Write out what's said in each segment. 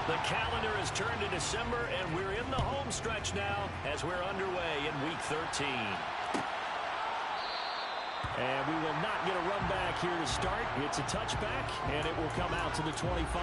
The calendar has turned to December, and we're in the home stretch now as we're underway in Week 13. And we will not get a run back here to start. It's a touchback, and it will come out to the 25.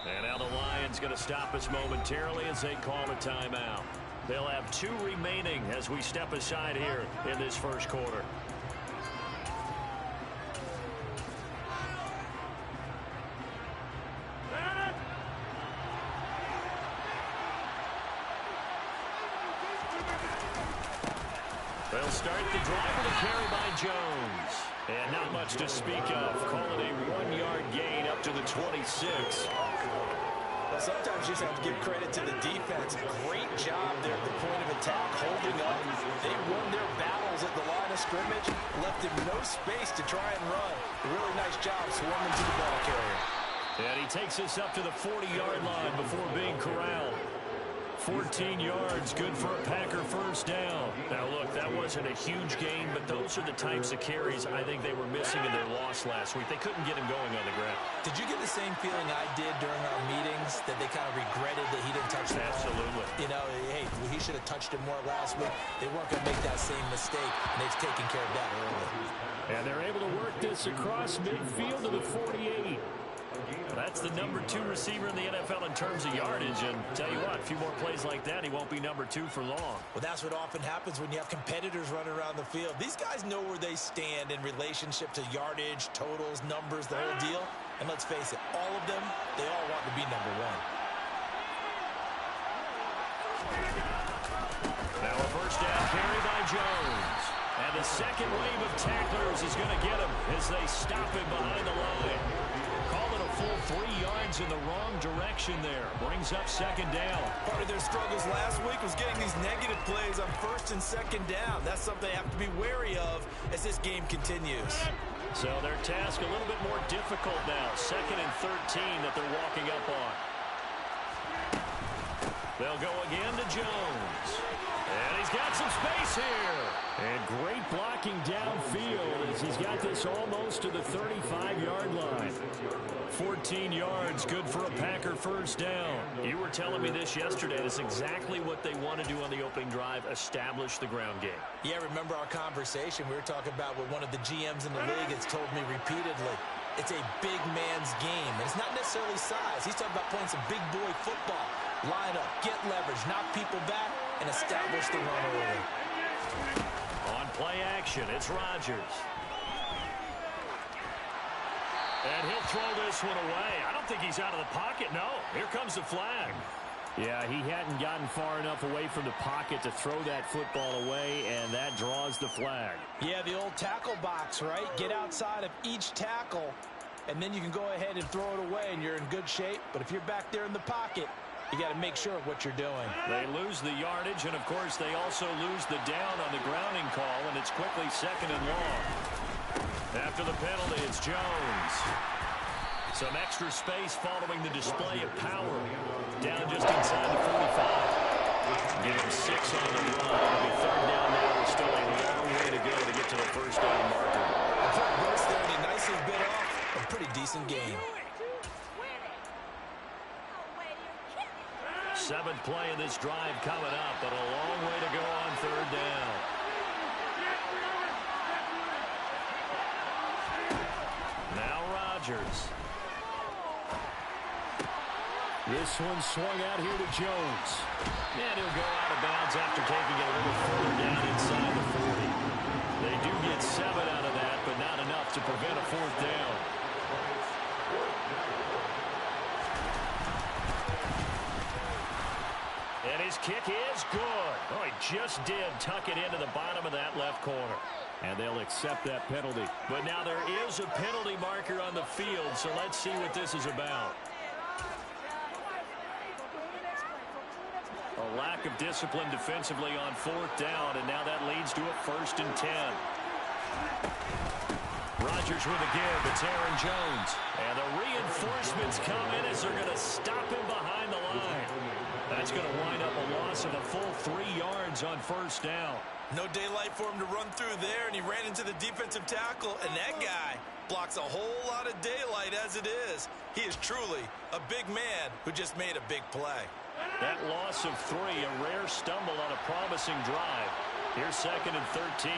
And now the Lions going to stop us momentarily as they call a timeout. They'll have 2 remaining as we step aside here in this first quarter. They'll start the drive with a carry by Jones. And not much to speak of. Call it a 1-yard gain up to the 26. Well, sometimes you just have to give credit to the defense. Great job there at the point of attack, holding up. They won their battles at the line of scrimmage, left him no space to try and run. A really nice job swarming to the ball carrier. And he takes us up to the 40-yard line before being corralled. 14 yards, good for a Packer first down. Now, look, that wasn't a huge gain, but those are the types of carries I think they were missing in their loss last week. They couldn't get him going on the ground. Did you get the same feeling I did during our meetings, that they kind of regretted that he didn't touch the ball? Absolutely. You know, hey, he should have touched it more last week. They weren't going to make that same mistake, and they've taken care of that early. And they're able to work this across midfield to the 48. That's the number 2 receiver in the NFL in terms of yardage. And tell you what, a few more plays like that, he won't be number 2 for long. Well, that's what often happens when you have competitors running around the field. These guys know where they stand in relationship to yardage, totals, numbers, the whole deal. And let's face it, all of them, they all want to be number 1. Now a first down carry by Jones. And the second wave of tacklers is going to get him as they stop him behind the line. Call it a full 3 yards in the wrong direction there. Brings up second down. Part of their struggles last week was getting these negative plays on first and second down. That's something they have to be wary of as this game continues. So their task a little bit more difficult now. 2nd and 13 that they're walking up on. They'll go again to Jones. And he's got some space here. And great blocking downfield as he's got this almost to the 35-yard line. 14 yards, good for a Packer first down. You were telling me this yesterday. That's exactly what they want to do on the opening drive, establish the ground game. Yeah, remember our conversation? We were talking about what one of the GMs in the league has told me repeatedly. It's a big man's game. And it's not necessarily size. He's talking about playing some big boy football. Line up, get leverage, knock people back, and establish the run early. On play action, it's Rodgers. And he'll throw this one away. I don't think he's out of the pocket. No, here comes the flag. Yeah, he hadn't gotten far enough away from the pocket to throw that football away, and that draws the flag. Yeah, the old tackle box, right? Get outside of each tackle, and then you can go ahead and throw it away, and you're in good shape. But if you're back there in the pocket, you got to make sure of what you're doing. They lose the yardage, and, of course, they also lose the down on the grounding call, and it's quickly 2nd and long. After the penalty, it's Jones. Some extra space following the display of power. Down just inside the 45. Give him 6 on the run. It'll be 3rd down now. There's still a long way to go to get to the first down marker. Third burst there, and he nicely bit off a pretty decent game. 7th play of this drive coming up, but a long way to go on 3rd down. Now Rodgers. This one swung out here to Jones. And he'll go out of bounds after taking it a little further down inside the 40. They do get 7 out of that, but not enough to prevent a 4th down. And his kick is good. Oh, he just did tuck it into the bottom of that left corner. And they'll accept that penalty. But now there is a penalty marker on the field, so let's see what this is about. A lack of discipline defensively on 4th down, and now that leads to a 1st and 10. Rodgers with a give. It's Aaron Jones. And the reinforcements come in as they're going to stop him behind the line. That's going to wind up a loss of a full 3 yards on first down. No daylight for him to run through there, and he ran into the defensive tackle, and that guy blocks a whole lot of daylight as it is. He is truly a big man who just made a big play. That loss of 3, a rare stumble on a promising drive. Here's 2nd and 13.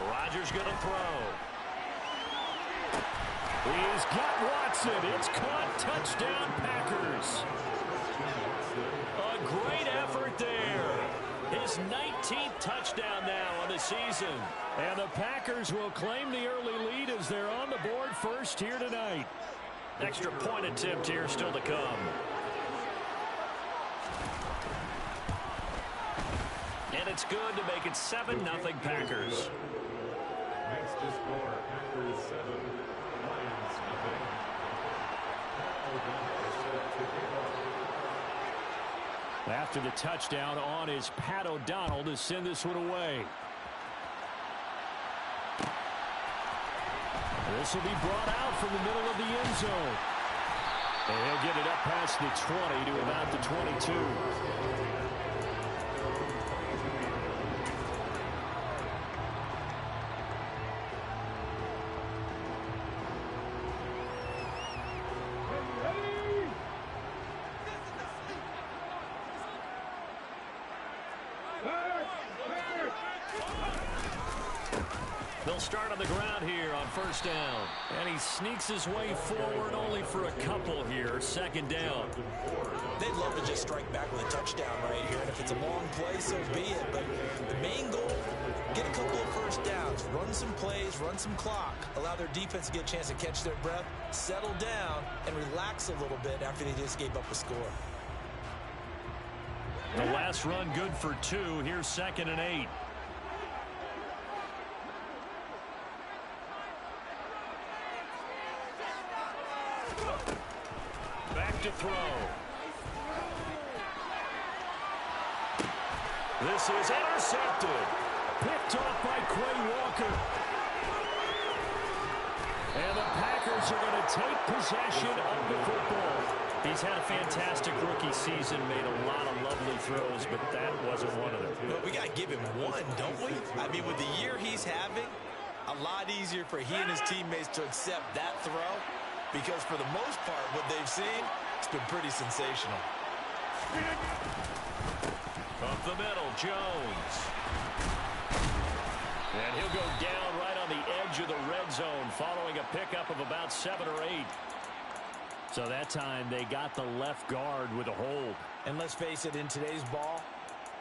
Rodgers going to throw. He's got Watson. It's caught. Touchdown, Packers. A great effort there. His 19th touchdown now on the season. And the Packers will claim the early lead as they're on the board first here tonight. Extra point attempt here still to come. And it's good to make it 7-0 Packers. Next to score, Packers 7, Lions nothing. After the touchdown on is Pat O'Donnell to send this one away. This will be brought out from the middle of the end zone. And he'll get it up past the 20 to about the 22. They'll start on the ground here on first down. And he sneaks his way forward only for a couple here. 2nd down. They'd love to just strike back with a touchdown right here. And if it's a long play, so be it. But the main goal, get a couple of first downs. Run some plays, run some clock. Allow their defense to get a chance to catch their breath, settle down, and relax a little bit after they just gave up a score. The last run good for 2. Here's 2nd and 8. Back to throw. This is intercepted. Picked off by Quavo. And the Packers are going to take possession of the football. He's had a fantastic rookie season, made a lot of lovely throws, but that wasn't one of them. Well, we got to give him one, don't we? I mean, with the year he's having, a lot easier for he and his teammates to accept that throw, because for the most part, what they've seen, it's been pretty sensational. Up the middle, Jones. And he'll go down right on the edge of the red zone following a pickup of about 7 or 8. So that time they got the left guard with a hold. And let's face it, in today's ball,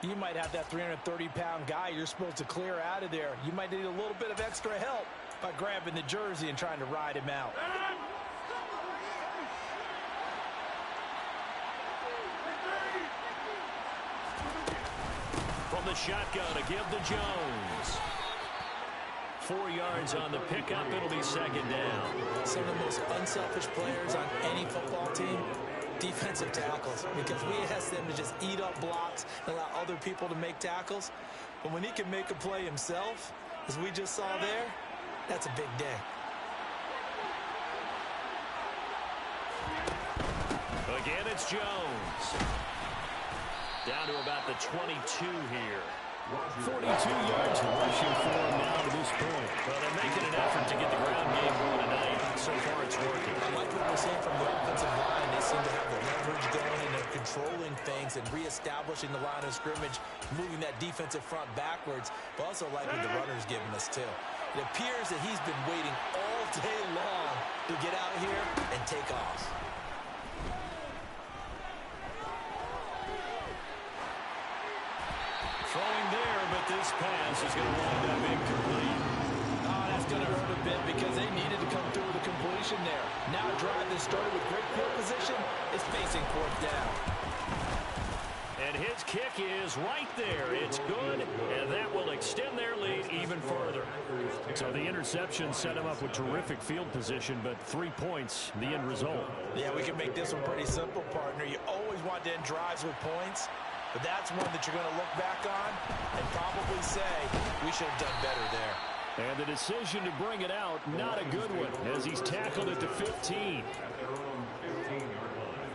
you might have that 330-pound guy you're supposed to clear out of there. You might need a little bit of extra help by grabbing the jersey and trying to ride him out. From the shotgun to give to Jones. 4 yards on the pickup. It'll be 2nd down. Some of the most unselfish players on any football team, defensive tackles, because we ask them to just eat up blocks and allow other people to make tackles. But when he can make a play himself, as we just saw there, that's a big day. Again, it's Jones. Down to about the 22 here. 42 yards rushing for him now to this point. Well, they're making an effort to get the ground game going tonight. So far, it's working. I like what we're seeing from the offensive line. They seem to have the leverage going, and they're controlling things and reestablishing the line of scrimmage, moving that defensive front backwards, but also like what the runner's giving us, too. It appears that he's been waiting all day long to get out here and take off. Throwing there, but this pass is going to wind up incomplete. Oh, that's going to hurt a bit because they needed to come through with a completion there. Now a drive that started with great field position is facing 4th down. And his kick is right there. It's good, and that will extend their lead even further. So the interception set him up with terrific field position, but 3 points, the end result. Yeah, we can make this one pretty simple, partner. You always want to end drives with points. But that's one that you're going to look back on and probably say, we should have done better there. And the decision to bring it out, not a good one, as he's tackled at the 15. At their own 15-yard line.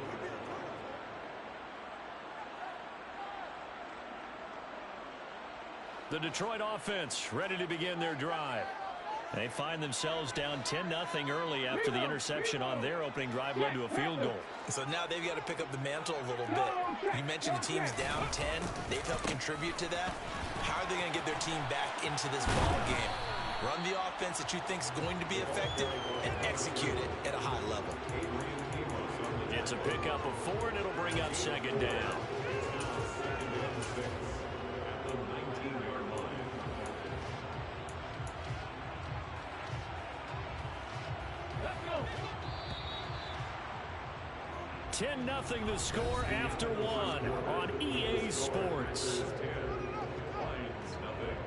The Detroit offense ready to begin their drive. They find themselves down 10-0 early after the interception on their opening drive led to a field goal. So now they've got to pick up the mantle a little bit. You mentioned the team's down 10. They've helped contribute to that. How are they going to get their team back into this ball game? Run the offense that you think is going to be effective and execute it at a high level. It's a pickup of 4, and it'll bring up second down. Second and 6 at the 19-yard line. 10-0 the score after 1 on EA Sports. Lions nothing.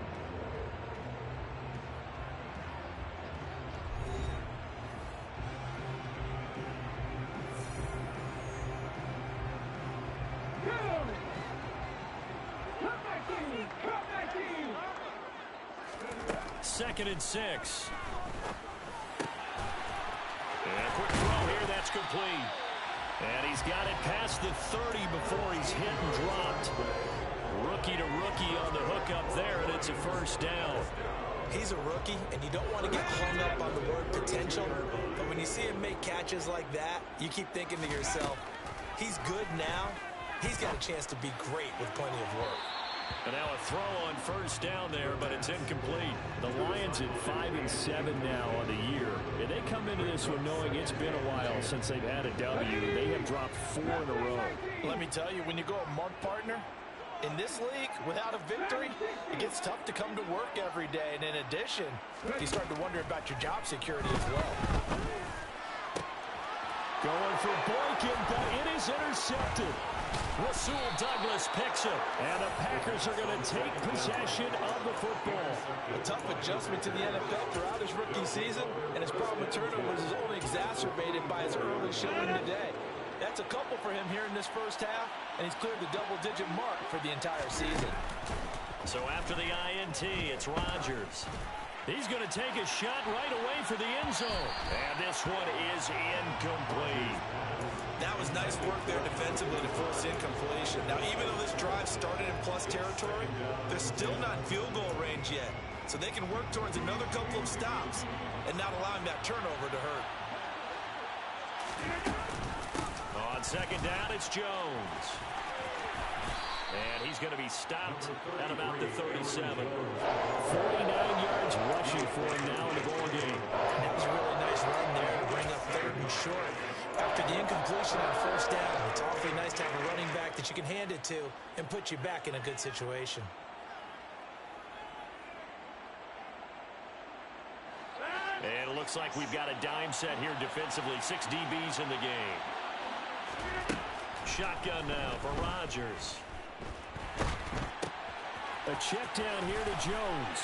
Second and 6. And a quick throw here, that's complete. And he's got it past the 30 before he's hit and dropped. Rookie to rookie on the hook up there, and it's a first down. He's a rookie, and you don't want to get hung up on the word potential. But when you see him make catches like that, you keep thinking to yourself, he's good now. He's got a chance to be great with plenty of work. And now a throw on first down there, but it's incomplete. The Lions at 5-7 now on the year. And they come into this one knowing it's been a while since they've had a W. They have dropped 4 in a row. Let me tell you, when you go a month partner, in this league, without a victory, it gets tough to come to work every day. And in addition, you start to wonder about your job security as well. Going for Boykin, but it is intercepted. Rasul Douglas picks it, and the Packers are going to take possession of the football. A tough adjustment to the NFL throughout his rookie season, and his problem with turnovers is only exacerbated by his early showing today. That's a couple for him here in this first half, and he's cleared the double-digit mark for the entire season. So after the INT, it's Rodgers. He's going to take a shot right away for the end zone. And this one is incomplete. That was nice work there defensively to force incompletion. Now, even though this drive started in plus territory, they're still not in field goal range yet. So they can work towards another couple of stops and not allowing that turnover to hurt. On second down, it's Jones. And he's going to be stopped at about the 37. 49 yards rushing for him now in the ball game. That was a really nice run there to bring up 3rd and short. After the incompletion on first down, it's awfully nice to have a running back that you can hand it to and put you back in a good situation. And it looks like we've got a dime set here defensively. 6 DBs in the game. Shotgun now for Rodgers. A check down here to Jones.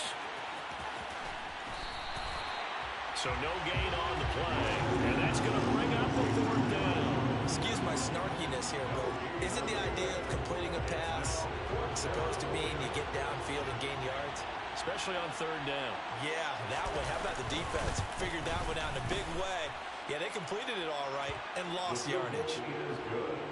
So no gain on the play. And that's going to bring up the 4th down. Excuse my snarkiness here, but isn't the idea of completing a pass supposed to mean you get downfield and gain yards? Especially on 3rd down. Yeah, that one. How about the defense? Figured that one out in a big way. Yeah, they completed it all right and lost yardage.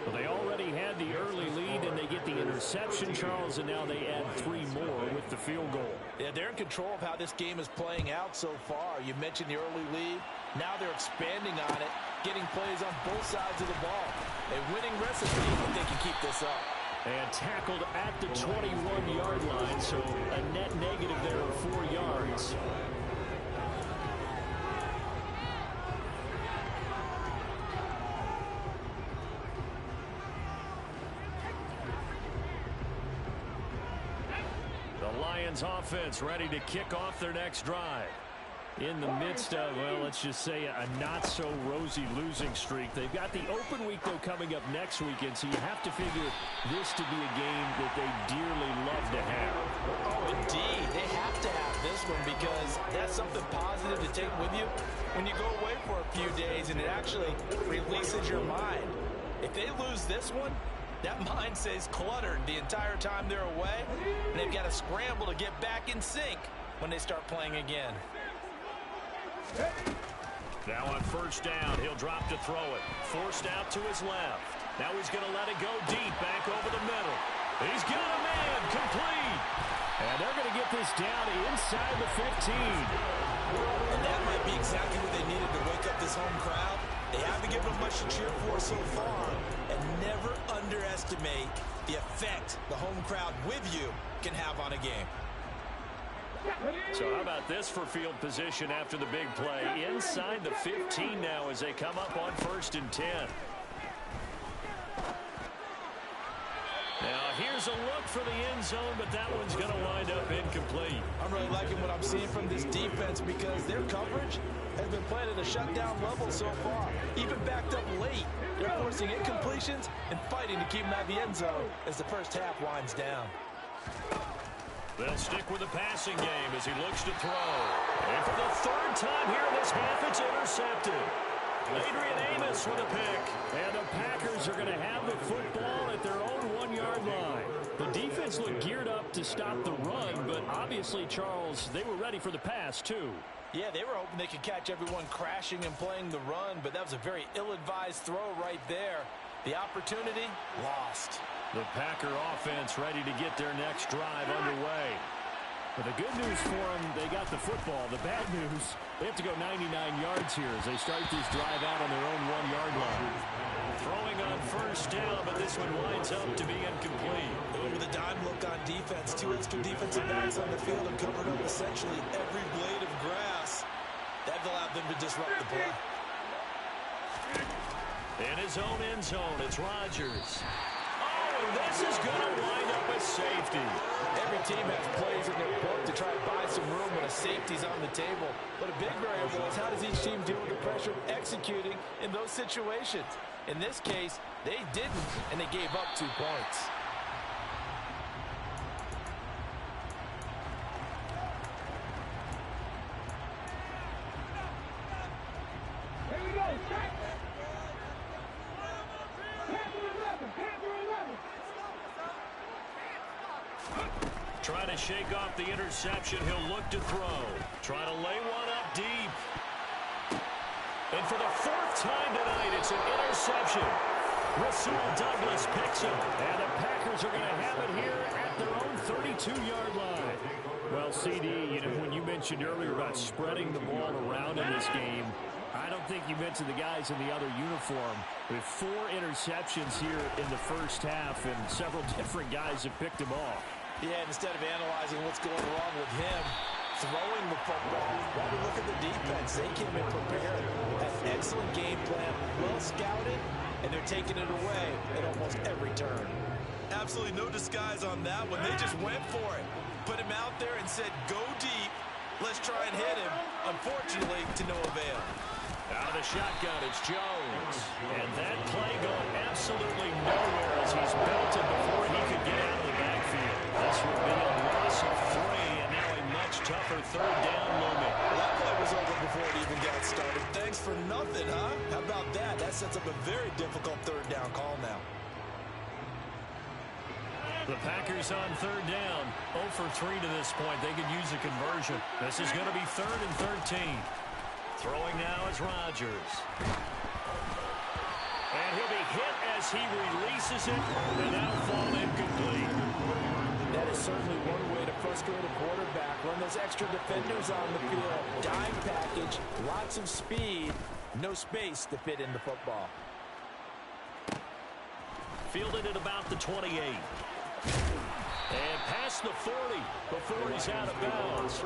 Well, they already had the early lead, and they get the interception, Charles, and now they add 3 more with the field goal. Yeah, they're in control of how this game is playing out so far. You mentioned the early lead. Now they're expanding on it, getting plays on both sides of the ball. A winning recipe if they can keep this up. And tackled at the 21-yard line, so a net negative there of 4 yards. The Lions offense ready to kick off their next drive. In the midst of, well, let's just say a not-so-rosy losing streak. They've got the open week, though, coming up next weekend, so you have to figure this to be a game that they dearly love to have. Oh, indeed. They have to have this one because that's something positive to take with you when you go away for a few days, and it actually releases your mind. If they lose this one, That mind stays cluttered the entire time they're away, and they've got to scramble to get back in sync when they start playing again. Now on first down, he'll drop to throw it. Forced out to his left. Now he's going to let it go deep, back over the middle. He's got a man, complete. And they're going to get this down inside the 15. And that might be exactly what they needed to wake up this home crowd. They haven't given them much to cheer for so far. And never underestimate the effect the home crowd with you can have on a game. So how about this for field position after the big play? Inside the 15 now as they come up on 1st and 10. Now here's a look for the end zone, but that one's going to wind up incomplete. I'm really liking what I'm seeing from this defense because their coverage has been playing at a shutdown level so far. Even backed up late, they're forcing incompletions and fighting to keep them out of the end zone as the first half winds down. They'll stick with the passing game as he looks to throw. And for the 3rd time here in this half, it's intercepted. Adrian Amos with a pick. And the Packers are going to have the football at their own 1-yard line. The defense looked geared up to stop the run, but obviously, Charles, they were ready for the pass, too. Yeah, they were hoping they could catch everyone crashing and playing the run, but that was a very ill-advised throw right there. The opportunity lost. The Packer offense ready to get their next drive underway. But the good news for them, they got the football. The bad news, they have to go 99 yards here as they start this drive out on their own 1-yard line. Throwing on first down, but this one winds up to be incomplete. With a dime look on defense, 2 extra defensive backs on the field and covered up essentially every blade of grass. That allowed them to disrupt the play. In his own end zone, it's Rodgers. This is going to wind up a safety. Every team has plays in their book to try to buy some room when a safety's on the table. But a big variable is how does each team deal with the pressure of executing in those situations. In this case, they didn't, and they gave up 2 points. Here we go. Trying to shake off the interception. He'll look to throw. Trying to lay one up deep. And for the 4th time tonight, it's an interception. Rasul Douglas picks him. And the Packers are going to have it here at their own 32-yard line. Well, CD, you know, when you mentioned earlier about spreading the ball around in this game, I don't think you mentioned the guys in the other uniform. With 4 interceptions here in the first half, and several different guys have picked him off. Yeah, and instead of analyzing what's going wrong with him, throwing the football, while we look at the defense, they came in prepared. An excellent game plan, well scouted, and they're taking it away at almost every turn. Absolutely no disguise on that one. They just went for it. Put him out there and said, go deep. Let's try and hit him. Unfortunately, to no avail. Out of the shotgun, it's Jones. And that play going absolutely nowhere as he's belted before he could get out of the backfield. This would be a loss of 3, and now a much tougher 3rd down looming. That play was over before it even got started. Thanks for nothing, huh? How about that? That sets up a very difficult 3rd down call now. The Packers on 3rd down. 0 for 3 to this point. They could use a conversion. This is going to be 3rd and 13. Throwing now is Rodgers. And he'll be hit as he releases it, and now fall incomplete. That is certainly one way to frustrate a quarterback. Run those extra defenders on the field. Dime package, lots of speed, no space to fit in the football. Fielded at about the 28. And past the 40 before he's out of bounds.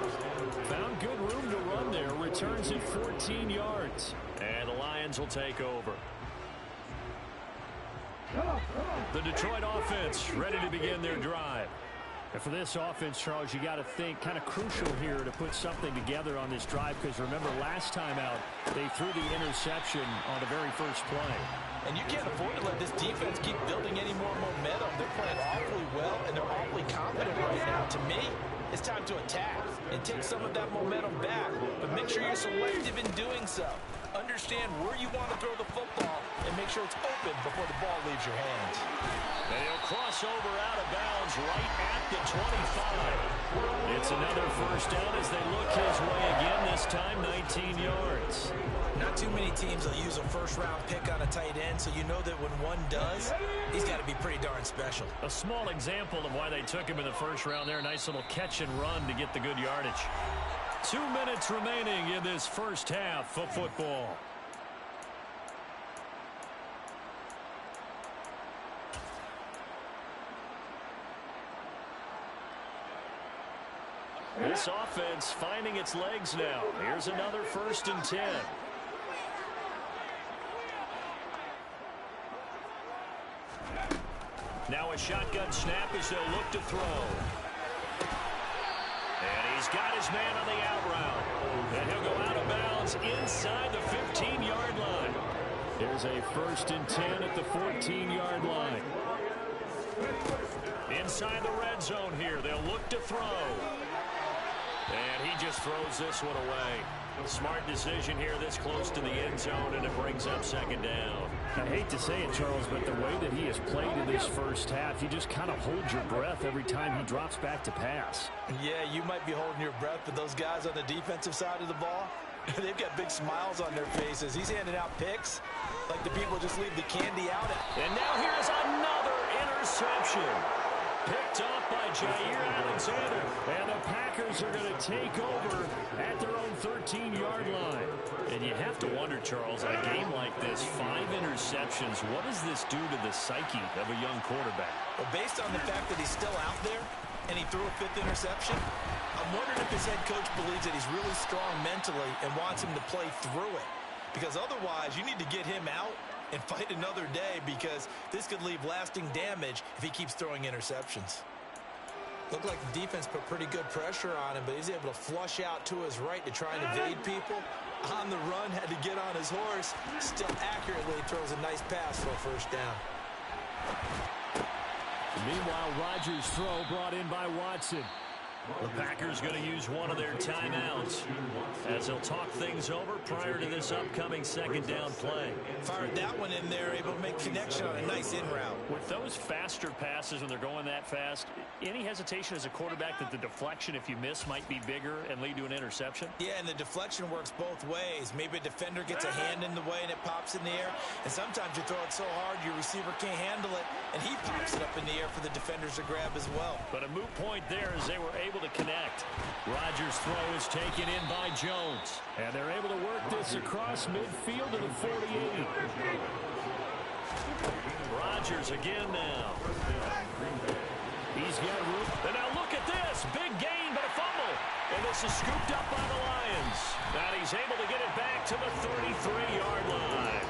Found good room to run there. Returns at 14 yards. And the Lions will take over. The Detroit offense ready to begin their drive. And for this offense, Charles, you got to think kind of crucial here to put something together on this drive, because remember last time out they threw the interception on the very first play. And you can't afford to let this defense keep building any more momentum. They're playing awfully well, and they're awfully confident right now. To me, it's time to attack and take some of that momentum back. But make sure you're selective in doing so. Understand where you want to throw the football and make sure it's open before the ball leaves your hands. And he'll cross over out of bounds right at the 25. It's another first down as they look his way again, this time 19 yards. Not too many teams will use a first-round pick on a tight end, so you know that when one does, he's got to be pretty darn special. A small example of why they took him in the first round there. Nice little catch and run to get the good yardage. 2 minutes remaining in this first half of football. This offense finding its legs now. Here's another 1st and 10. Now a shotgun snap as they'll look to throw. And he's got his man on the out route. And he'll go out of bounds inside the 15-yard line. Here's a 1st and 10 at the 14-yard line. Inside the red zone here. They'll look to throw. And he just throws this one away. Smart decision here this close to the end zone, and it brings up 2nd down. I hate to say it, Charles, but the way that he has played in this first half, you just kind of hold your breath every time he drops back to pass. Yeah, you might be holding your breath, but those guys on the defensive side of the ball, they've got big smiles on their faces. He's handing out picks like the people just leave the candy out. And now here's another interception. Picked off by Jair Alexander. And the Packers are going to take over at their own 13-yard line. And you have to wonder, Charles, in a game like this, 5 interceptions, what does this do to the psyche of a young quarterback? Well, based on the fact that he's still out there and he threw a 5th interception, I'm wondering if his head coach believes that he's really strong mentally and wants him to play through it. Because otherwise, you need to get him out and fight another day, because this could leave lasting damage if he keeps throwing interceptions. Looked like the defense put pretty good pressure on him, but he's able to flush out to his right to try and evade people. On the run, had to get on his horse. Still accurately throws a nice pass for a 1st down. Meanwhile, Rodgers' throw brought in by Watson. The Packers going to use one of their timeouts as they'll talk things over prior to this upcoming 2nd down play. Fired that one in there, able to make connection on a nice in route. With those faster passes when they're going that fast, any hesitation as a quarterback that the deflection, if you miss, might be bigger and lead to an interception? Yeah, and the deflection works both ways. Maybe a defender gets a hand in the way and it pops in the air, and sometimes you throw it so hard your receiver can't handle it, and he pops it up in the air for the defenders to grab as well. But a moot point there as they were able to connect. Rodgers' throw is taken in by Jones. And they're able to work this across midfield to the 48. Rodgers again now. He's got room. And now look at this. Big gain, but a fumble. And this is scooped up by the Lions. And he's able to get it back to the 33-yard line.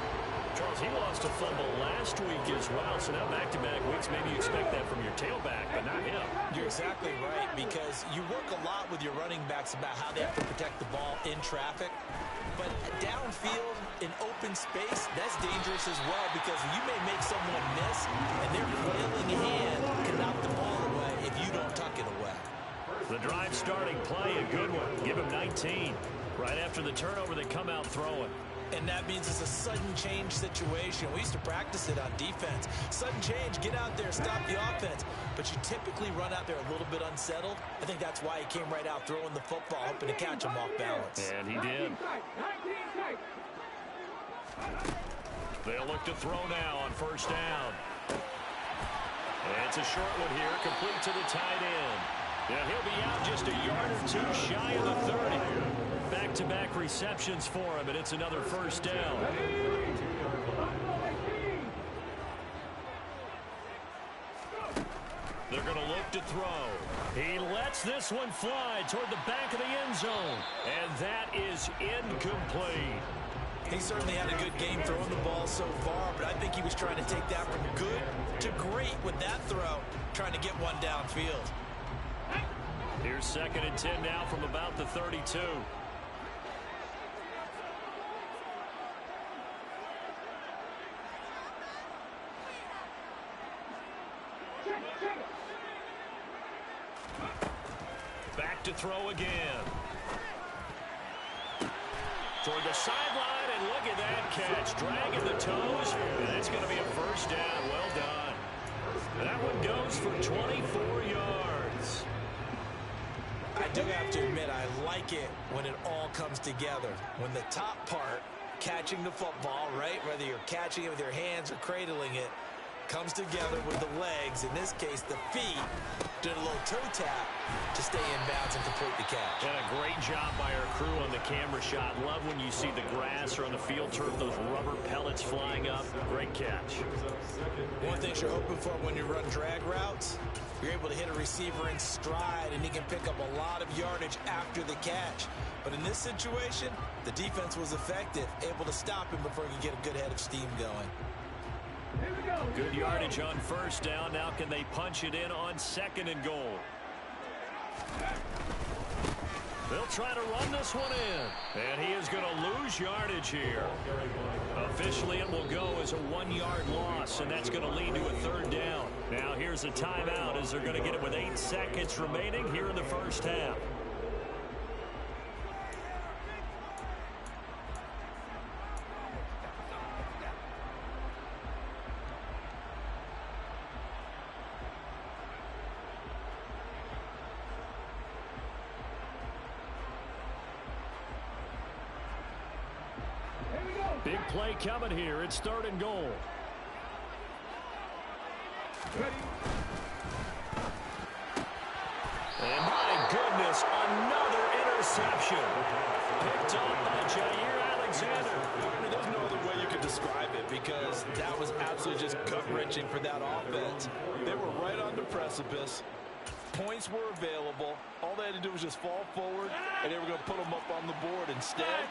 Charles, he lost a fumble last week as well, so now back-to-back weeks, maybe you expect that from your tailback, but not him. You're exactly right, because you work a lot with your running backs about how they have to protect the ball in traffic, but downfield in open space, that's dangerous as well, because you may make someone miss, and their flailing hand can knock the ball away if you don't tuck it away. The drive starting play, a good one. Give him 19. Right after the turnover, they come out throwing. And that means it's a sudden change situation. We used to practice it on defense. Sudden change, get out there, stop the offense. But you typically run out there a little bit unsettled. I think that's why he came right out throwing the football, hoping to catch him off balance. And he did. They'll look to throw now on 1st down. And it's a short one here, complete to the tight end. Yeah, he'll be out just a yard or 2 shy of the 30. Back-to-back receptions for him, and it's another 1st down. They're going to look to throw. He lets this one fly toward the back of the end zone, and that is incomplete. He certainly had a good game throwing the ball so far, but I think he was trying to take that from good to great with that throw, trying to get one downfield. Here's 2nd and 10 now from about the 32. Back to throw again. toward the sideline, and look at that catch. Dragging the toes, and that's going to be a first down. Well done. That one goes for 24 yards. I do have to admit, I like it when it all comes together. When the top part, catching the football, right, whether you're catching it with your hands or cradling it, comes together with the legs, in this case the feet, did a little toe tap to stay in bounds and complete the catch. And a great job by our crew on the camera shot. Love when you see the grass or on the field turf, those rubber pellets flying up. Great catch. One thing you're hoping for when you run drag routes, you're able to hit a receiver in stride and he can pick up a lot of yardage after the catch. But in this situation, the defense was effective, able to stop him before he could get a good head of steam going. Good yardage on first down. Now can they punch it in on second and goal? They'll try to run this one in. And he is going to lose yardage here. Officially, it will go as a 1-yard loss, and that's going to lead to a third down. Now here's a timeout as they're going to get it with 8 seconds remaining here in the first half. Big play coming here. It's third and goal. And my goodness, another interception. Picked up by Jair Alexander. There's no other way you could describe it because that was absolutely just gut-wrenching for that offense. They were right on the precipice. Points were available. All they had to do was just fall forward, and they were going to put them up on the board. Instead,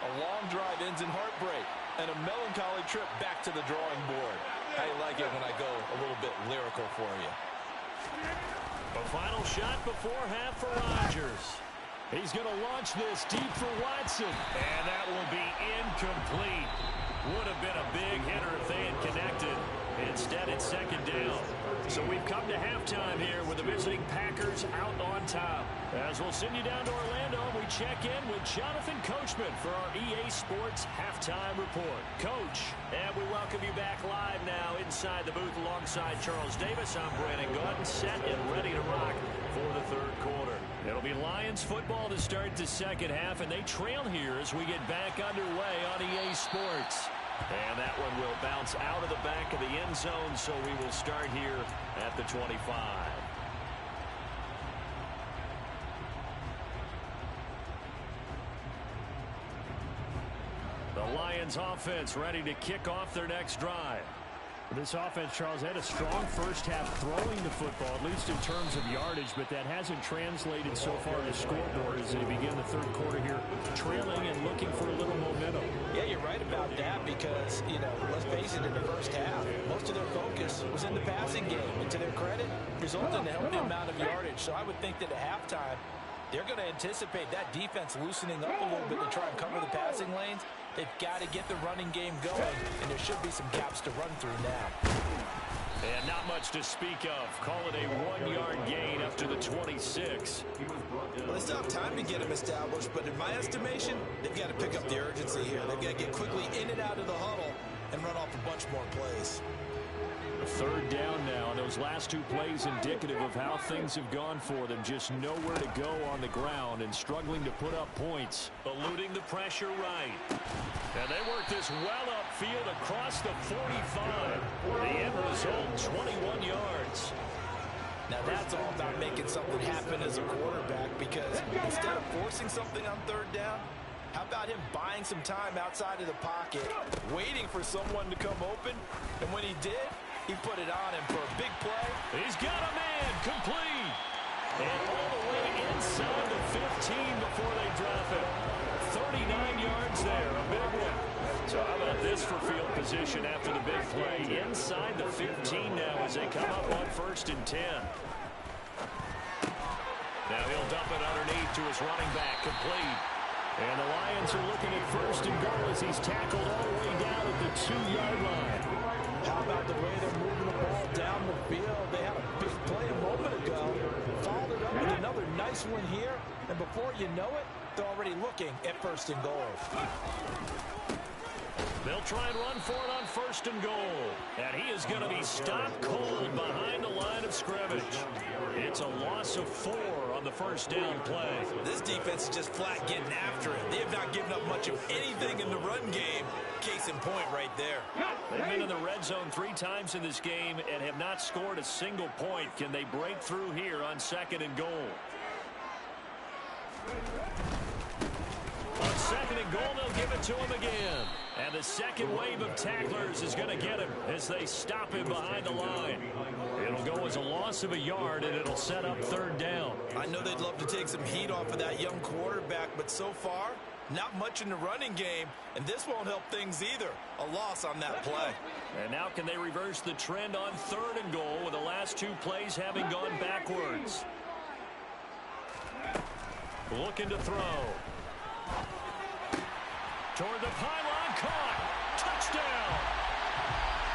a long drive ends in heartbreak and a melancholy trip back to the drawing board. I like it when I go a little bit lyrical for you. A final shot before half for Rodgers. He's going to launch this deep for Watson. And that will be incomplete. Would have been a big hitter if they had connected. Instead, it's second down. So we've come to halftime here with the visiting Packers out on top. As we'll send you down to Orlando, we check in with Jonathan Coachman for our EA Sports Halftime Report. Coach, and we welcome you back live now inside the booth alongside Charles Davis. I'm Brandon Gordon, set and ready to rock for the third quarter. It'll be Lions football to start the second half, and they trail here as we get back underway on EA Sports. And that one will bounce out of the back of the end zone, so we will start here at the 25. The Lions offense ready to kick off their next drive. This offense, Charles, had a strong first half throwing the football, at least in terms of yardage, but that hasn't translated so far to scoreboard as they begin the third quarter here, trailing and looking for a little momentum. Yeah, you're right about that because, let's face it, in the first half, most of their focus was in the passing game. And to their credit, resulted in a healthy amount of yardage. So I would think that at halftime, they're going to anticipate that defense loosening up a little bit to try and cover the passing lanes. They've got to get the running game going, and there should be some gaps to run through now. And not much to speak of. Call it a 1-yard gain up to the 26. Well, they still have time to get them established, but in my estimation, they've got to pick up the urgency here. They've got to get quickly in and out of the huddle and run off a bunch more plays. Third down now, and those last two plays indicative of how things have gone for them. Just nowhere to go on the ground and struggling to put up points. Eluding the pressure right. And they work this well upfield across the 45. The end result, 21 yards. Now that's all about making something happen as a quarterback because instead of forcing something on third down, how about him buying some time outside of the pocket, waiting for someone to come open, and when he did, he put it on him for a big play. He's got a man, complete. And all the way inside the 15 before they drop it. 39 yards there, a big one. So how about this for field position after the big play? Inside the 15 now as they come up on 1st and 10. Now he'll dump it underneath to his running back, complete. And the Lions are looking at 1st and goal as he's tackled all the way down at the 2-yard line. How about the way they're moving the ball down the field? They had a big play a moment ago, followed it up with another nice one here, and before you know it, They're already looking at 1st and goal. They'll try and run for it on 1st and goal. And he is going to be stopped cold behind the line of scrimmage. It's a loss of 4 on the 1st down play. This defense is just flat getting after it. They have not given up much of anything in the run game. Case in point right there. They've been in the red zone 3 times in this game and have not scored a single point. Can they break through here on 2nd and goal? On 2nd and goal, they'll give it to him again. And the second wave of tacklers is going to get him as they stop him behind the line. It'll go as a loss of a yard, and it'll set up 3rd down. I know they'd love to take some heat off of that young quarterback, but so far, not much in the running game, and this won't help things either. A loss on that play. And now can they reverse the trend on 3rd and goal with the last 2 plays having gone backwards? Looking to throw. Toward the pylon, caught. Touchdown.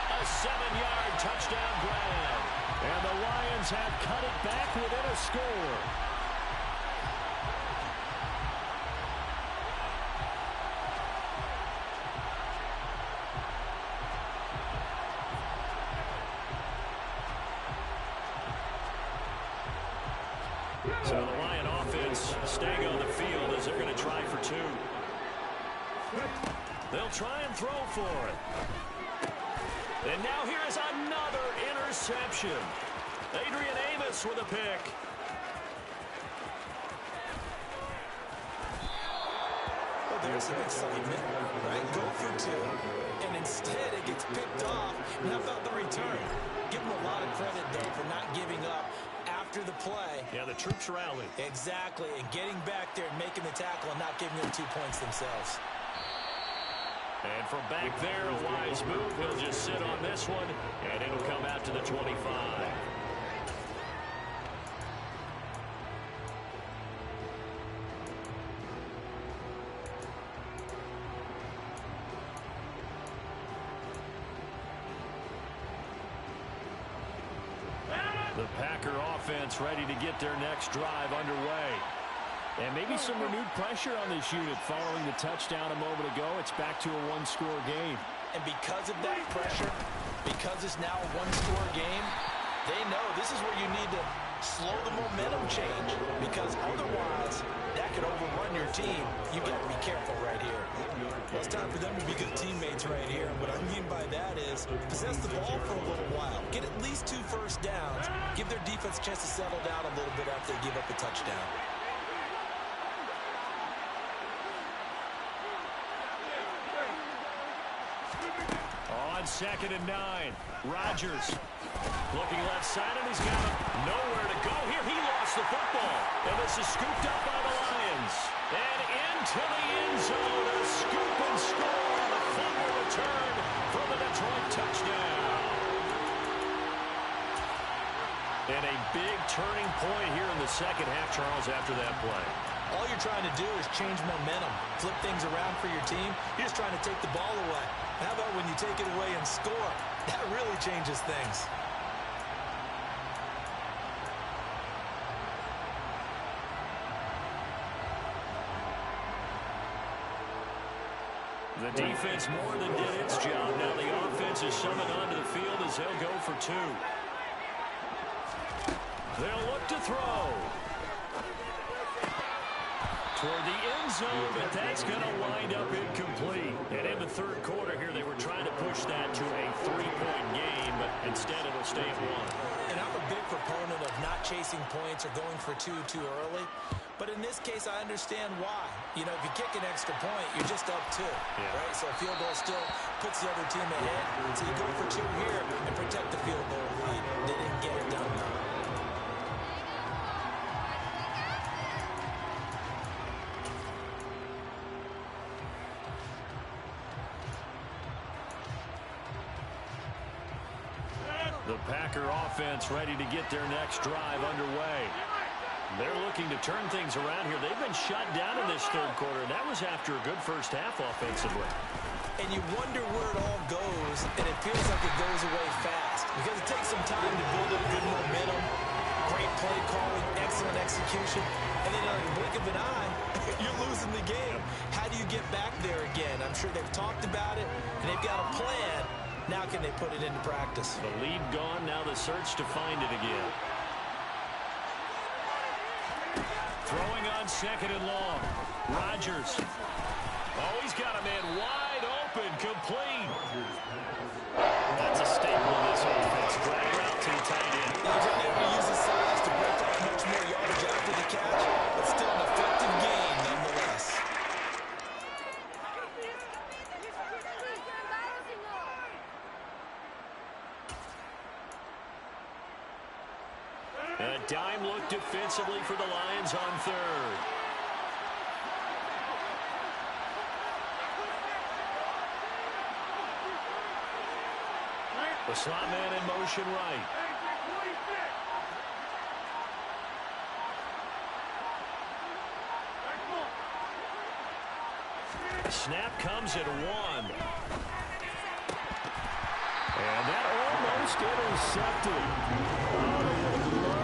A 7-yard touchdown grab. And the Lions have cut it back within a score. So the Lion offense staying on the field as they're going to try for 2. They'll try and throw for it. And now here is another interception. Adrian Amos with a pick. Well, there's some excitement, right? Go for 2. And instead it gets picked off. And how about the return? Give them a lot of credit, though, for not giving up after the play. Yeah, the troops rallied. Exactly. And getting back there and making the tackle and not giving them 2 points themselves. And from back there, a wise move. He'll just sit on this one, and it'll come out to the 25. The Packer offense ready to get their next drive underway. And maybe some renewed pressure on this unit following the touchdown a moment ago. It's back to a 1-score game. And because of that pressure, because it's now a 1-score game, they know this is where you need to slow the momentum change. Because otherwise, that could overrun your team. You've got to be careful right here. Well, it's time for them to be good teammates right here. And what I mean by that is possess the ball for a little while. Get at least 2 first downs. Give their defense a chance to settle down a little bit after they give up a touchdown. On 2nd and 9, Rodgers looking left side, and he's got nowhere to go here. He lost the football, and this is scooped up by the Lions. And into the end zone, a scoop and score on the fumble return for the Detroit touchdown. And a big turning point here in the second half, Charles, after that play. All you're trying to do is change momentum, flip things around for your team. You're just trying to take the ball away. How about when you take it away and score? That really changes things. The defense more than did its job. Now the offense is summoned onto the field as they'll go for 2. They'll look to throw. Toward the end zone, but that's going to wind up incomplete. And in the 3rd quarter here, they were trying to push that to a 3-point game, but instead it'll stay at 1. And I'm a big proponent of not chasing points or going for 2 too early. But in this case, I understand why. You know, if you kick an extra point, you're just up 2, right? So a field goal still puts the other team ahead. So you go for 2 here and protect the field goal lead. They didn't get it done, though. The Packer offense ready to get their next drive underway. They're looking to turn things around here. They've been shut down in this 3rd quarter. That was after a good first half offensively. And you wonder where it all goes, and it feels like it goes away fast because it takes some time to build up good momentum. great play calling, excellent execution, and then in the blink of an eye, you're losing the game. How do you get back there again? I'm sure they've talked about it, and they've got a plan. Now can they put it into practice? The lead gone, now the search to find it again. Throwing on second and long. Rodgers. Oh, he's got a man wide open, complete. That's a staple of this offense. Drag route to the tight end. He's unable to use his size to break off much more yardage after the catch, but still an effective gain nonetheless. A dime look defensively for the Lions on third. The slot man in motion right. The snap comes at 1. And that almost intercepted.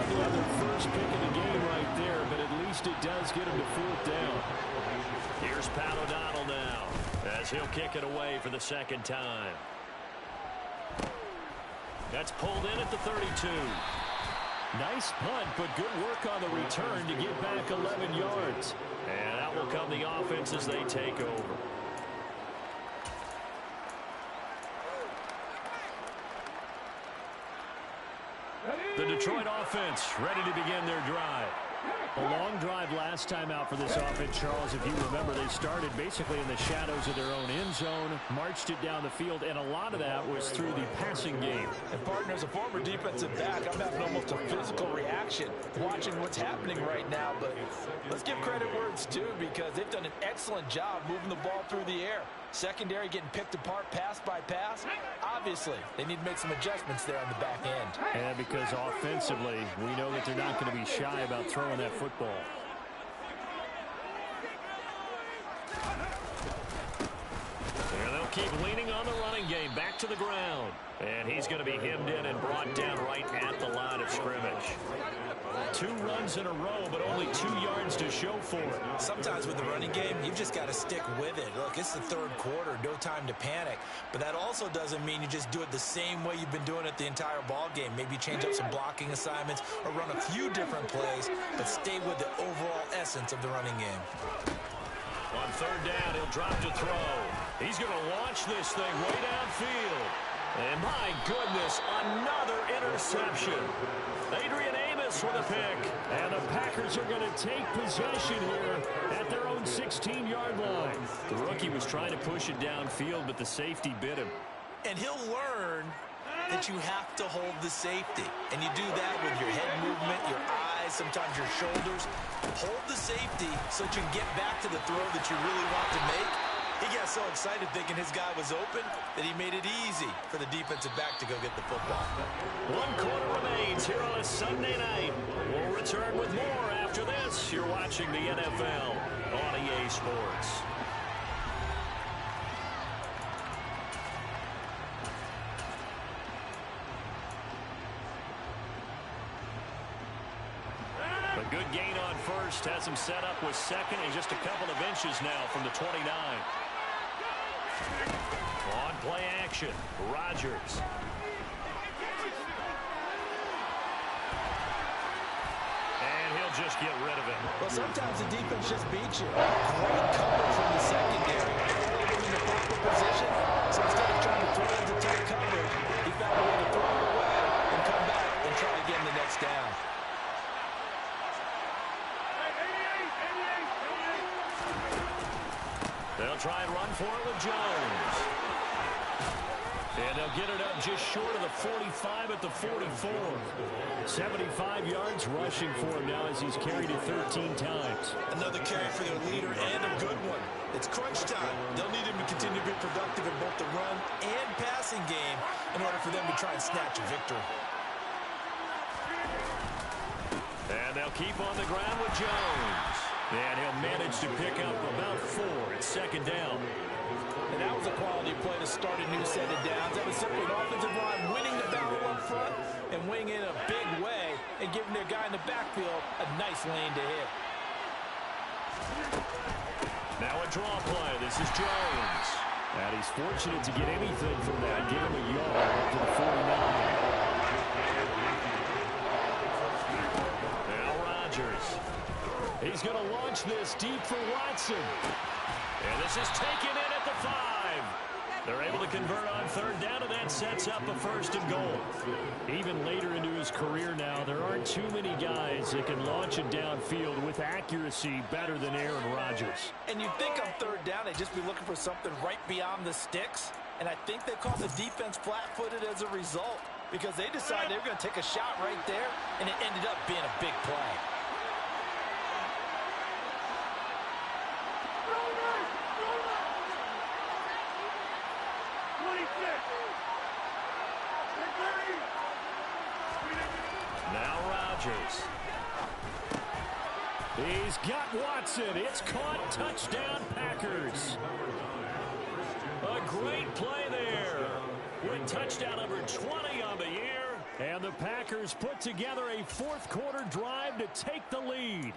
Lovely, the first pick of the game right there, but at least it does get him to 4th down. Here's Pat O'Donnell now, as he'll kick it away for the second time. That's pulled in at the 32. Nice punt, but good work on the return to get back 11 yards. And out will come the offense as they take over. The Detroit offense ready to begin their drive. A long drive last time out for this offense, Charles. If you remember, they started basically in the shadows of their own end zone, marched it down the field, and a lot of that was through the passing game. And, partner, as a former defensive back, I'm having almost a physical reaction watching what's happening right now. But let's give credit where it's due, because they've done an excellent job moving the ball through the air. Secondary getting picked apart pass by pass. Obviously, they need to make some adjustments there on the back end. And because offensively, we know that they're not going to be shy about throwing that football. And they'll keep leaning on the running game. Back to the ground. And he's going to be hemmed in and brought down right at the line of scrimmage. 2 runs in a row, but only 2 yards to show for it. Sometimes with the running game, you've just got to stick with it. Look, it's the 3rd quarter, no time to panic. But that also doesn't mean you just do it the same way you've been doing it the entire ball game. Maybe change up some blocking assignments or run a few different plays, but stay with the overall essence of the running game. On 3rd down, he'll drop to throw. He's going to launch this thing way downfield. And my goodness, another interception. Adrian Amos with a pick. And the Packers are going to take possession here at their own 16-yard line. The rookie was trying to push it downfield, but the safety bit him. And he'll learn that you have to hold the safety. And you do that with your head movement, your eyes, sometimes your shoulders. Hold the safety so that you can get back to the throw that you really want to make. He got so excited thinking his guy was open that he made it easy for the defensive back to go get the football. 1 quarter remains here on a Sunday night. We'll return with more after this. You're watching the NFL on EA Sports. A good gain on first. Has him set up with second and just a couple of inches now from the 29. On play action, Rodgers. And he'll just get rid of it. Well, sometimes the defense just beats you. Great coverage from the secondary. Throw them in the proper position. So instead of trying to throw into tight coverage, he found a way to throw it away and come back and try again the next down. They'll try and run for it with Jones. And they'll get it up just short of the 45 at the 44. 75 yards rushing for him now as he's carried it 13 times. Another carry for their leader and a good one. It's crunch time. They'll need him to continue to be productive in both the run and passing game in order for them to try and snatch a victory. And they'll keep on the ground with Jones. And he'll manage to pick up about 4 at 2nd down. And that was a quality play to start a new set of downs. That was simply an offensive line winning the battle up front and winning in a big way and giving their guy in the backfield a nice lane to hit. Now a draw play. This is Jones. And he's fortunate to get anything from that. Give him a yard up to the 49. Now Rodgers. He's going to launch this deep for Watson. And this is taken in at the 5. They're able to convert on third down, and that sets up a first and goal. Even later into his career now, there aren't too many guys that can launch it downfield with accuracy better than Aaron Rodgers. And you'd think on third down, they'd just be looking for something right beyond the sticks. And I think they called the defense flat-footed as a result because they decided they were going to take a shot right there, and it ended up being a big play. Now Rodgers. He's got Watson. It's caught. Touchdown, Packers. A great play there. With touchdown number 20 on the year. And the Packers put together a fourth-quarter drive to take the lead.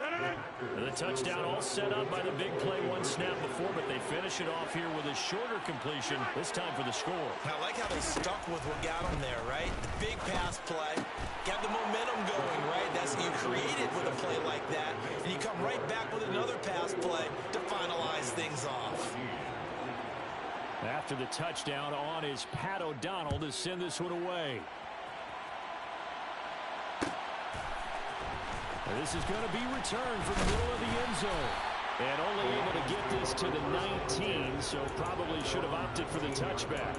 And the touchdown all set up by the big play one snap before, but they finish it off here with a shorter completion, this time for the score. I like how they stuck with what got them there, right? The big pass play, got the momentum going, right? That's what you created with a play like that, and you come right back with another pass play to finalize things off. After the touchdown on is Pat O'Donnell to send this one away. This is going to be returned from the middle of the end zone. And only able to get this to the 19, so probably should have opted for the touchback.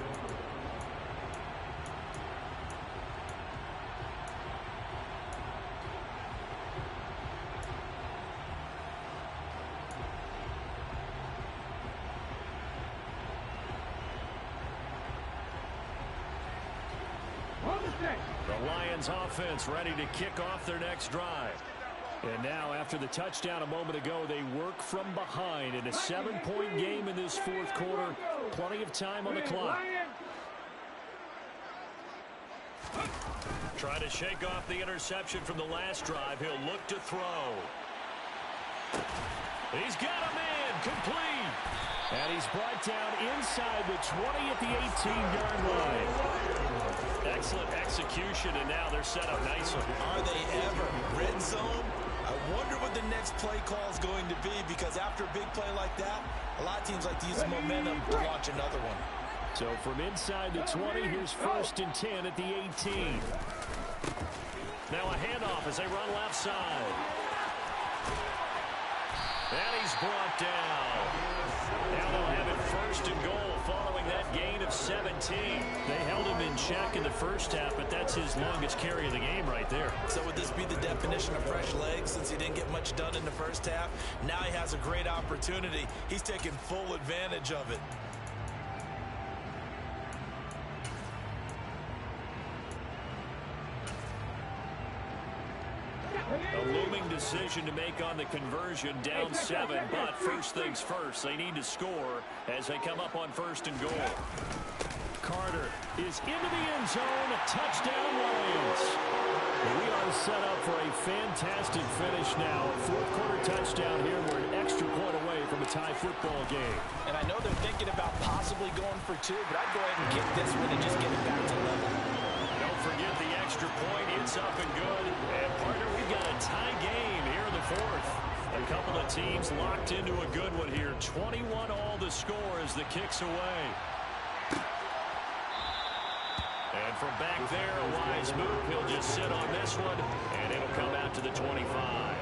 The Lions offense ready to kick off their next drive. And now, after the touchdown a moment ago, they work from behind in a 7-point game in this fourth quarter. Plenty of time on the clock. Try to shake off the interception from the last drive. He'll look to throw. He's got him in. Complete. And he's brought down inside the 20 at the 18-yard line. Excellent execution, and now they're set up nicely. Are they ever? Red zone? I wonder what the next play call is going to be, because after a big play like that, a lot of teams like to use the momentum to launch another one. So from inside the 20, here's 1st and 10 at the 18. Now a handoff as they run left side. And he's brought down. Now they'll have it 1st and goal following that gain of 17. They held him in check in the first half, but that's his longest carry of the game right there. So would this be the definition of fresh legs since he didn't get much done in the first half? Now he has a great opportunity. He's taking full advantage of it. A looming decision to make on the conversion, down 7, but first things first, they need to score as they come up on 1st and goal. Carter is into the end zone. Touchdown, Lions. We are set up for a fantastic finish now. A fourth-quarter touchdown here. We're an extra point away from a tie football game. And I know they're thinking about possibly going for 2, but I'd go ahead and kick this one and just get it back to level. Don't forget the extra point. It's up and good. And, partner, we've got a tie game here in the 4th. A couple of teams locked into a good one here. 21 all the score as the kick's away. And from back there, a wise move. He'll just sit on this one, and it'll come out to the 25.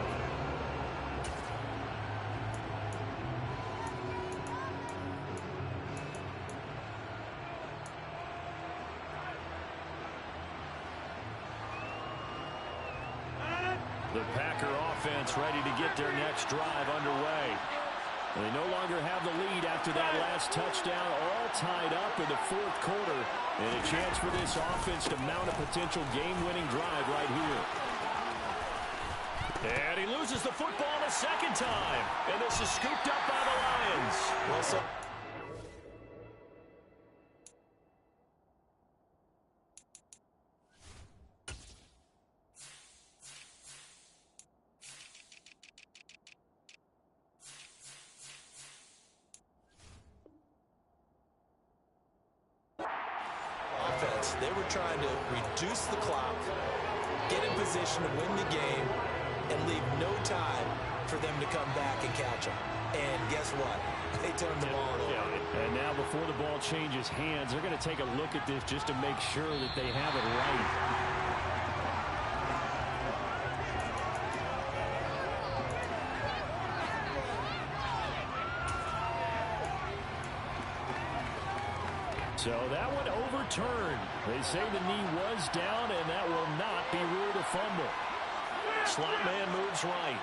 The Packer offense ready to get their next drive underway. And they no longer have the lead after that last touchdown, all tied up in the 4th quarter. And a chance for this offense to mount a potential game-winning drive right here. And he loses the football a second time. And this is scooped up by the Lions. Well, so defense. They were trying to reduce the clock, get in position to win the game, and leave no time for them to come back and catch them. And guess what? They turned the ball over. Yeah. And now before the ball changes hands, they're going to take a look at this just to make sure that they have it right. So that one overturned. They say the knee was down, and that will not be ruled a fumble. Slot man moves right.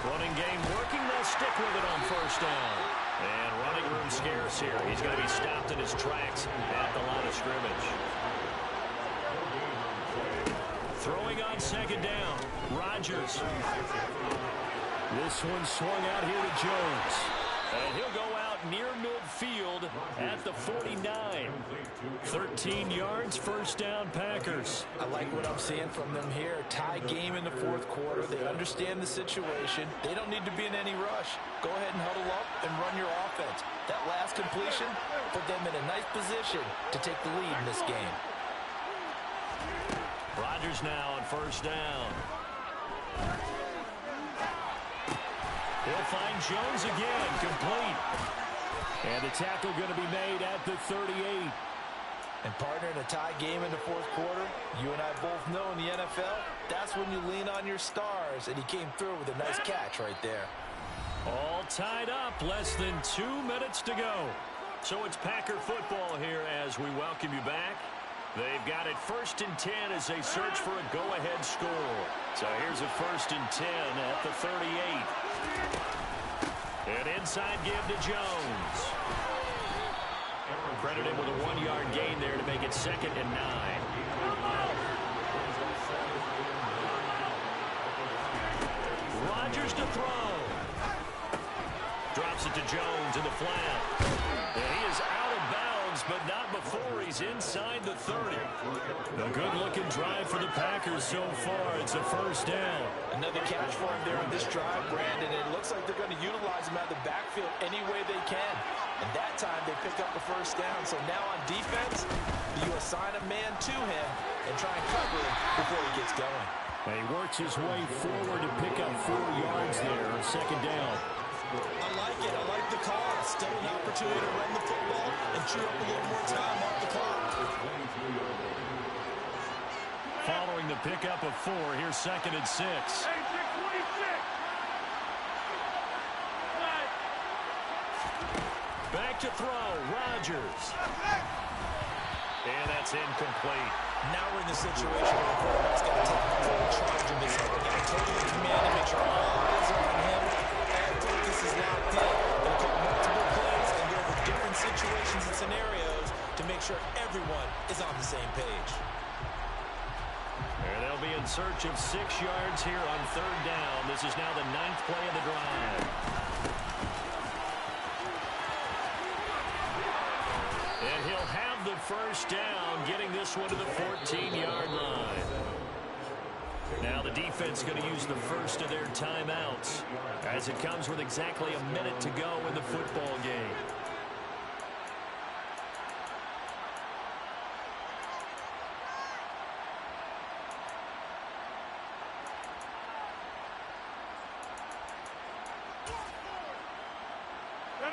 Running game working. They'll stick with it on first down. And running room scarce here. He's going to be stopped in his tracks at the line of scrimmage. Throwing on second down. Rodgers. This one swung out here to Jones. And he'll go out near midfield at the 49. 13 yards, first down, Packers. I like what I'm seeing from them here. Tie game in the fourth quarter. They understand the situation. They don't need to be in any rush. Go ahead and huddle up and run your offense. That last completion put them in a nice position to take the lead in this game. Rodgers now on first down. He'll find Jones again, complete. And the tackle going to be made at the 38. And partner, in a tie game in the fourth quarter, you and I both know in the NFL, that's when you lean on your stars. And he came through with a nice catch right there. All tied up, less than 2 minutes to go. So it's Packer football here as we welcome you back. They've got it 1st and 10 as they search for a go-ahead score. So here's a 1st and 10 at the 38. An inside give to Jones. Credit him with a 1-yard gain there to make it 2nd and 9. Rodgers to throw. Drops it to Jones in the flat. And he is out of bounds, but not before he's inside the 30. A good-looking drive for the Packers so far. It's a first down. Another catch for him there on this drive, Brandon. And it looks like they're going to utilize him out of the backfield any way they can. And that time they pick up the first down. So now on defense, you assign a man to him and try and cover him before he gets going. And he works his way forward to pick up 4 yards there on second down. I like it. I like the call. Still an opportunity to run the football and chew up a little more time off the clock. Following the pickup of 4, here's 2nd and 6. Back to throw, Rodgers. And that's incomplete. Now we're in the situation where the quarterback's got to take full charge of this. They've got to totally command and make sure all eyes are on him. All focus is locked in. They'll call multiple plays and go over different situations and scenarios to make sure everyone is on the same page. And they'll be in search of 6 yards here on 3rd down. This is now the 9th play of the drive. And he'll have the first down, getting this one to the 14-yard line. Now the defense going to use the first of their timeouts as it comes with exactly a minute to go in the football game.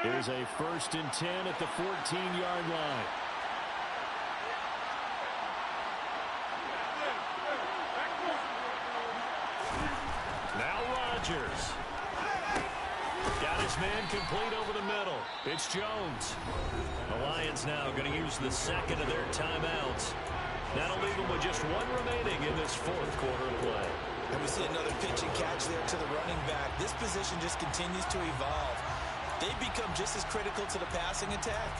Here's a 1st and 10 at the 14-yard line. Now Rodgers. Got his man complete over the middle. It's Jones. The Lions now going to use the 2nd of their timeouts. That'll leave them with just 1 remaining in this 4th quarter of play. And we see another pitch and catch there to the running back. This position just continues to evolve. They become just as critical to the passing attack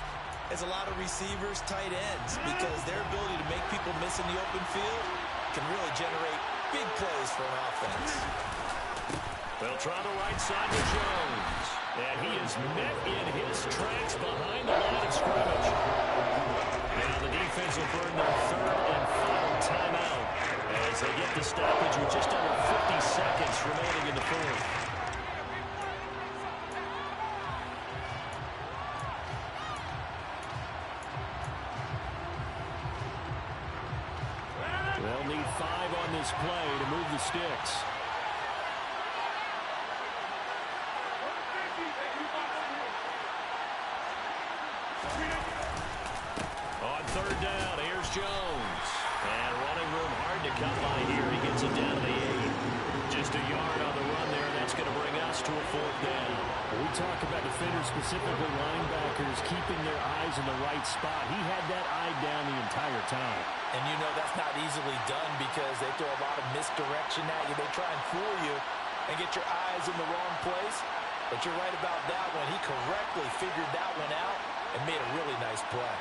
as a lot of receivers, tight ends, because their ability to make people miss in the open field can really generate big plays for an offense. They'll try the right side to Jones. And he is met in his tracks behind the line of scrimmage. Now the defense will burn their 3rd and final timeout as they get the stoppage with just under 50 seconds remaining in the 4th. 5 on this play to move the sticks. On third down, here's Jones. And running room hard to come by here. He gets it down to the 8. Just a yard on the run there, and that's going to bring us to a 4th down. We talk about defenders, specifically linebackers, keeping their eyes in the right spot. He had that eye down the entire time. And you know that's not easily done because they throw a lot of misdirection at you. They try and fool you and get your eyes in the wrong place. But you're right about that one. He correctly figured that one out and made a really nice play.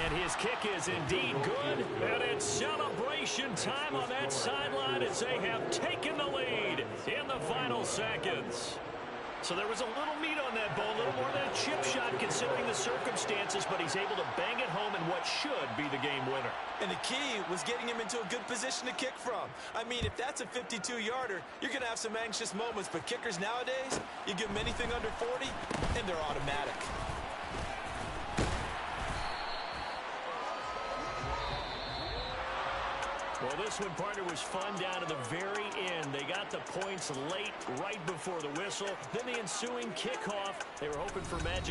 And his kick is indeed good. And it's celebration time on that sideline as they have taken the lead in the final seconds. So there was a little meat on that bone, a little more than a chip shot considering the circumstances, but he's able to bang it home in what should be the game winner. And the key was getting him into a good position to kick from. I mean, if that's a 52-yarder, you're going to have some anxious moments, but kickers nowadays, you give them anything under 40, and they're automatic. Well, this one, partner, was fun down to the very end. They got the points late, right before the whistle. Then the ensuing kickoff, they were hoping for magic.